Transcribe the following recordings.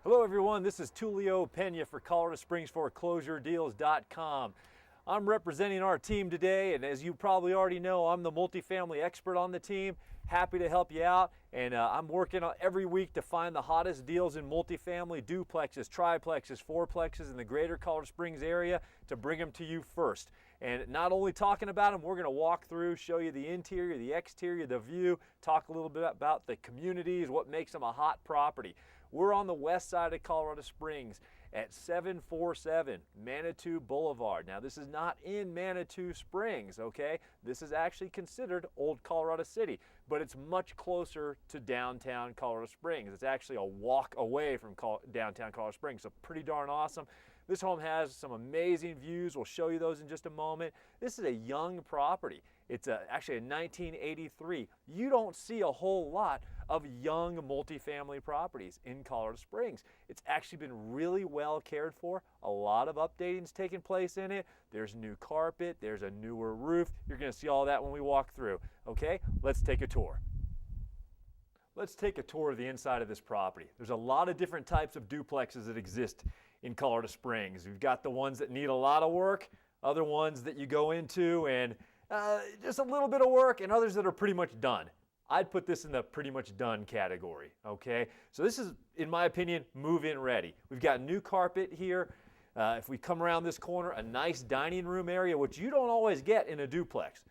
Hello everyone, this is Tulio Pena for ColoradoSpringsForeclosureDeals.com. I'm representing our team today, and as you probably already know, I'm the multifamily expert on the team. Happy to help you out, and I'm working on every week to find the hottest deals in multifamily, duplexes, triplexes, fourplexes in the greater Colorado Springs area to bring them to you first. And not only talking about them, we're going to walk through, show you the interior, the exterior, the view, talk a little bit about the communities, what makes them a hot property. We're on the west side of Colorado Springs at 747 Manitou Boulevard. Now, this is not in Manitou Springs, okay? This is actually considered Old Colorado City, but it's much closer to downtown Colorado Springs. It's actually a walk away from downtown Colorado Springs, so pretty darn awesome. This home has some amazing views. We'll show you those in just a moment. This is a young property. It's actually a 1983. You don't see a whole lot of young multifamily properties in Colorado Springs. It's actually been really well cared for. A lot of updating's taken place in it. There's new carpet, there's a newer roof. You're going to see all that when we walk through. Okay, let's take a tour. Let's take a tour of the inside of this property. There's a lot of different types of duplexes that exist in Colorado Springs. We've got the ones that need a lot of work, other ones that you go into and just a little bit of work, and others that are pretty much done. I'd put this in the pretty much done category, okay? So this is, in my opinion, move-in ready. We've got new carpet here. If we come around this corner, a nice dining room area, which you don't always get in a duplex.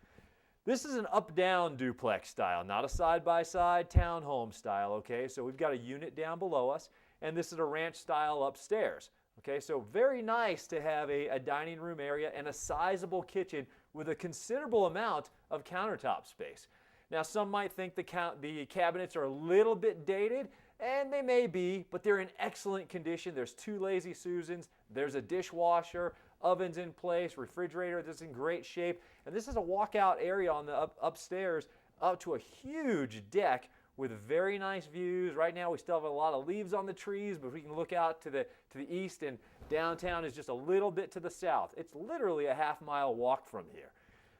This is an up-down duplex style, not a side-by-side townhome style, okay? So we've got a unit down below us, and this is a ranch style upstairs. Okay, so very nice to have a dining room area and a sizable kitchen with a considerable amount of countertop space. Now, some might think the cabinets are a little bit dated, and they may be, but they're in excellent condition. There's two Lazy Susans, there's a dishwasher, ovens in place, refrigerator that's in great shape, and this is a walkout area on the upstairs up to a huge deck with very nice views. Right now we still have a lot of leaves on the trees, but we can look out to the east, and downtown is just a little bit to the south. It's literally a half-mile walk from here.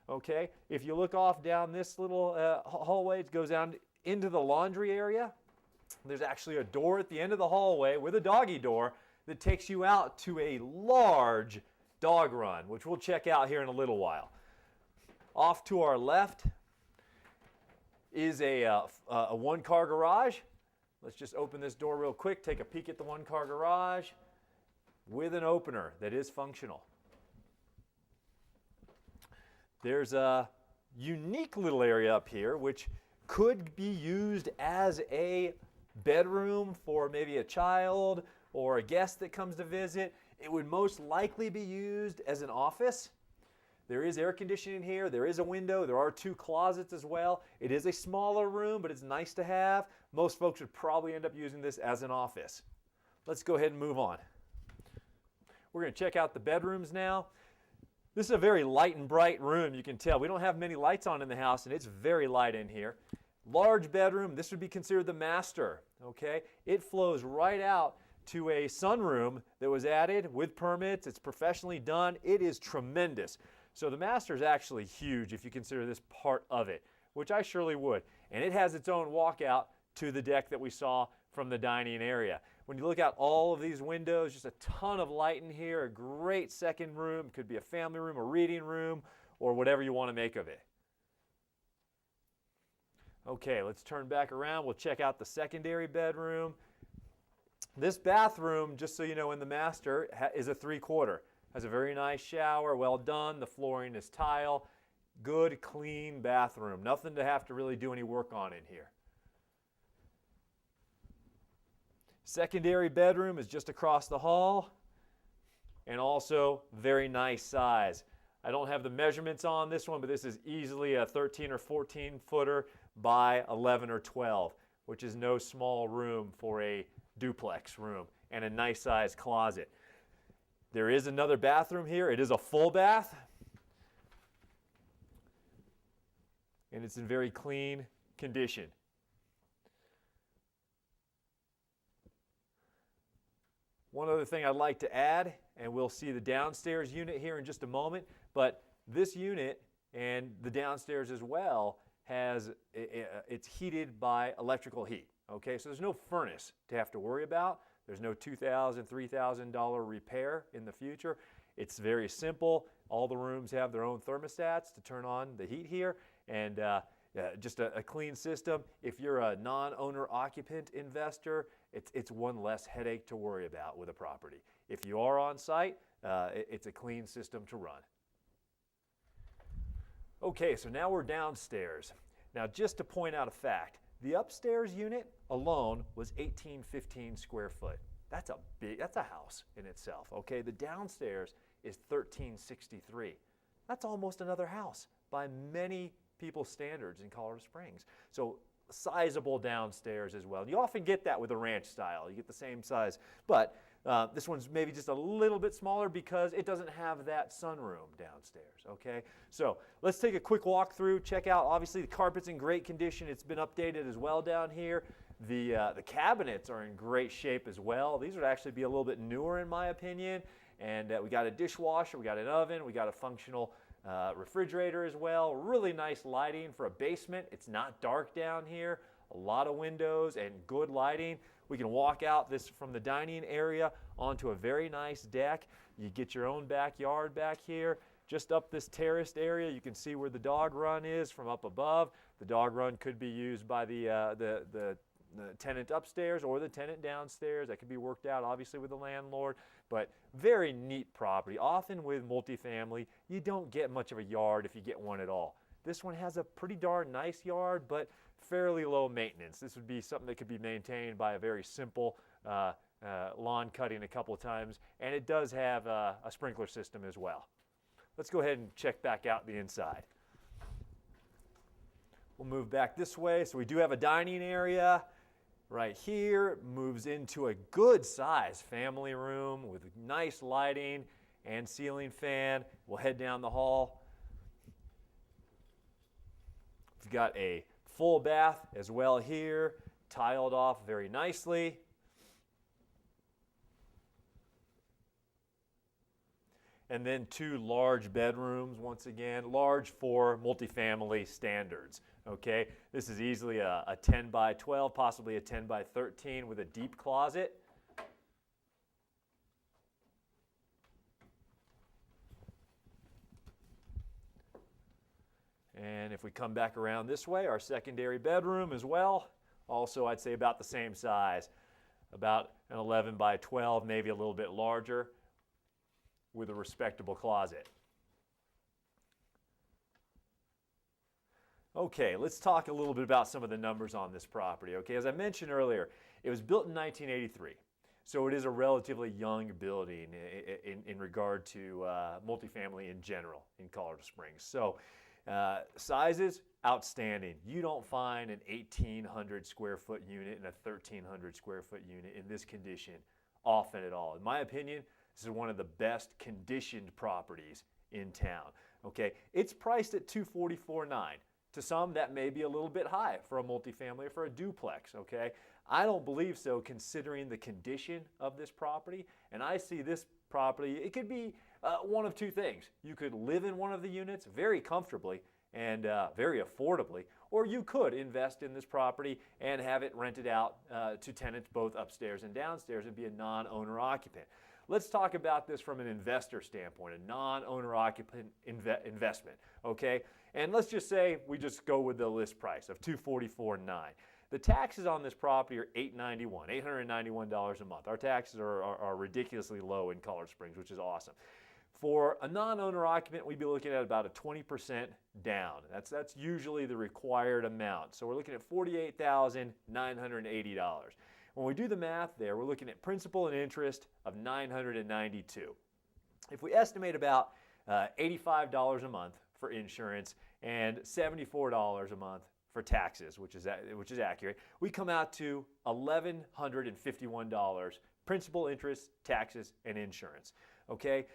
Okay, if you look off down this little hallway, it goes down into the laundry area. There's actually a door at the end of the hallway with a doggy door that takes you out to a large dog run, which we'll check out here in a little while. Off to our left is a one-car garage. Let's just open this door real quick, take a peek at the one-car garage with an opener that is functional. There's a unique little area up here which could be used as a bedroom for maybe a child or a guest that comes to visit. It would most likely be used as an office. There is air conditioning here, there is a window, there are two closets as well. It is a smaller room, but it's nice to have. Most folks would probably end up using this as an office. Let's go ahead and move on. We're going to check out the bedrooms now. This is a very light and bright room, you can tell. We don't have many lights on in the house, and it's very light in here. Large bedroom, this would be considered the master, okay? It flows right out to a sunroom that was added with permits. It's professionally done. It is tremendous. So the master is actually huge if you consider this part of it, which I surely would. And it has its own walkout to the deck that we saw from the dining area. When you look out all of these windows, just a ton of light in here, a great second room. It could be a family room, a reading room, or whatever you want to make of it. Okay, let's turn back around. We'll check out the secondary bedroom. This bathroom, just so you know, in the master is a 3/4. Has a very nice shower, well done. The flooring is tile. Good, clean bathroom. Nothing to have to really do any work on in here. Secondary bedroom is just across the hall, and also very nice size. I don't have the measurements on this one, but this is easily a 13 or 14 footer by 11 or 12, which is no small room for a duplex room, and a nice size closet. There is another bathroom here. It is a full bath, and it's in very clean condition. One other thing I'd like to add, and we'll see the downstairs unit here in just a moment, but this unit and the downstairs as well it's heated by electrical heat. Okay, so there's no furnace to have to worry about. There's no $2,000, $3,000 repair in the future. It's very simple. All the rooms have their own thermostats to turn on the heat here, and just a clean system. If you're a non-owner occupant investor, it's one less headache to worry about with a property. If you are on site, it's a clean system to run. Okay, so now we're downstairs. Now, just to point out a fact, the upstairs unit alone was 1815 square foot. That's a house in itself, okay? The downstairs is 1363. That's almost another house by many people's standards in Colorado Springs. So sizable downstairs as well. And you often get that with a ranch style. You get the same size, but this one's maybe just a little bit smaller because it doesn't have that sunroom downstairs, okay? So let's take a quick walk through, check out, obviously the carpet's in great condition. It's been updated as well down here. The cabinets are in great shape as well. These would actually be a little bit newer in my opinion. And we got a dishwasher, we got an oven, we got a functional refrigerator as well. Really nice lighting for a basement. It's not dark down here. A lot of windows and good lighting. We can walk out this from the dining area onto a very nice deck. You get your own backyard back here. Just up this terraced area, you can see where the dog run is from up above. The dog run could be used by the tenant upstairs or the tenant downstairs. That could be worked out obviously with the landlord, but very neat property. Often with multifamily, you don't get much of a yard if you get one at all. This one has a pretty darn nice yard, but fairly low maintenance. This would be something that could be maintained by a very simple lawn cutting a couple of times, and it does have a sprinkler system as well. Let's go ahead and check back out the inside. We'll move back this way. So we do have a dining area right here. Moves into a good size family room with nice lighting and ceiling fan. We'll head down the hall. We've got a full bath as well here, tiled off very nicely. And then two large bedrooms, once again, large for multifamily standards, okay? This is easily a 10 by 12, possibly a 10 by 13 with a deep closet. And if we come back around this way, our secondary bedroom as well, also I'd say about the same size, about an 11 by 12, maybe a little bit larger, with a respectable closet. Okay, let's talk a little bit about some of the numbers on this property. Okay, as I mentioned earlier, it was built in 1983, so it is a relatively young building in regard to multifamily in general in Colorado Springs. So sizes, outstanding. You don't find an 1,800 square foot unit and a 1,300 square foot unit in this condition often at all. In my opinion, this is one of the best conditioned properties in town. Okay, it's priced at $244,900. To some, that may be a little bit high for a multifamily or for a duplex. Okay, I don't believe so, considering the condition of this property. And I see this property, it could be one of two things. You could live in one of the units very comfortably and very affordably, or you could invest in this property and have it rented out to tenants both upstairs and downstairs and be a non-owner occupant. Let's talk about this from an investor standpoint, a non-owner occupant investment, okay? And let's just say we just go with the list price of $244,900. The taxes on this property are $891 a month. Our taxes are ridiculously low in Colorado Springs, which is awesome. For a non-owner occupant, we'd be looking at about a 20% down. That's usually the required amount. So we're looking at $48,980. When we do the math there, we're looking at principal and interest of $992. If we estimate about $85 a month for insurance and $74 a month for taxes, which is accurate, we come out to $1,151 principal, interest, taxes, and insurance. Okay.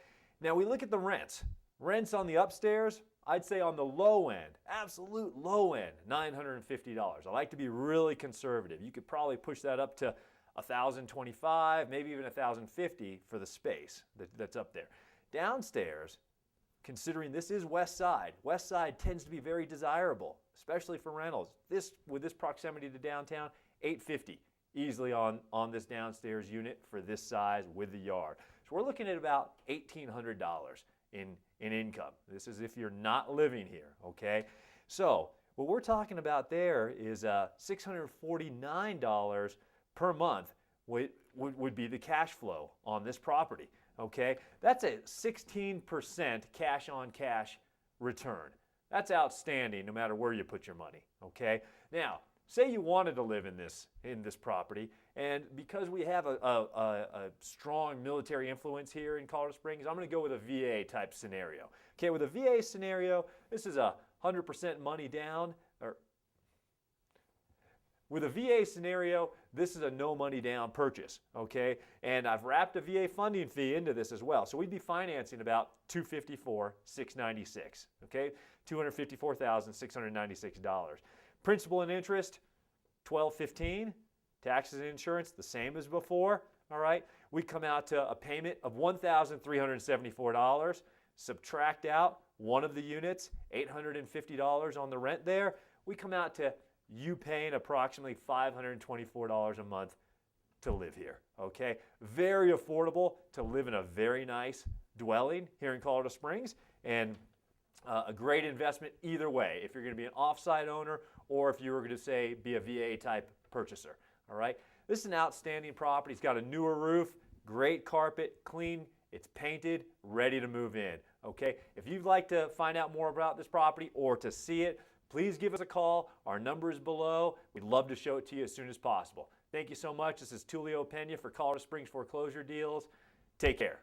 Now we look at the rents. Rents on the upstairs, I'd say on the low end, absolute low end, $950. I like to be really conservative. You could probably push that up to $1,025, maybe even $1,050 for the space that's up there. Downstairs, considering this is West Side tends to be very desirable, especially for rentals. With this proximity to downtown, $850 easily on this downstairs unit for this size with the yard. So we're looking at about $1,800 in income. This is if you're not living here, okay? So what we're talking about there is $649 per month would be the cash flow on this property, okay? That's a 16% cash on cash return. That's outstanding no matter where you put your money, okay? Now, say you wanted to live in this property, and because we have a strong military influence here in Colorado Springs, I'm going to go with a VA type scenario. Okay, with a VA scenario, this is 100% money down. With a VA scenario, this is a no money down purchase, okay? And I've wrapped a VA funding fee into this as well. So we'd be financing about $254,696, okay? $254,696. Principal and interest, $1,215. Taxes and insurance, the same as before, all right? We come out to a payment of $1,374. Subtract out one of the units, $850 on the rent there. We come out to you paying approximately $524 a month to live here, okay? Very affordable to live in a very nice dwelling here in Colorado Springs, and a great investment either way, if you're going to be an off-site owner or if you were going to, say, be a VA type purchaser, all right? This is an outstanding property. It's got a newer roof, great carpet, clean, it's painted, ready to move in, okay? If you'd like to find out more about this property or to see it, please give us a call. Our number is below. We'd love to show it to you as soon as possible. Thank you so much. This is Tulio Pena for Colorado Springs Foreclosure Deals. Take care.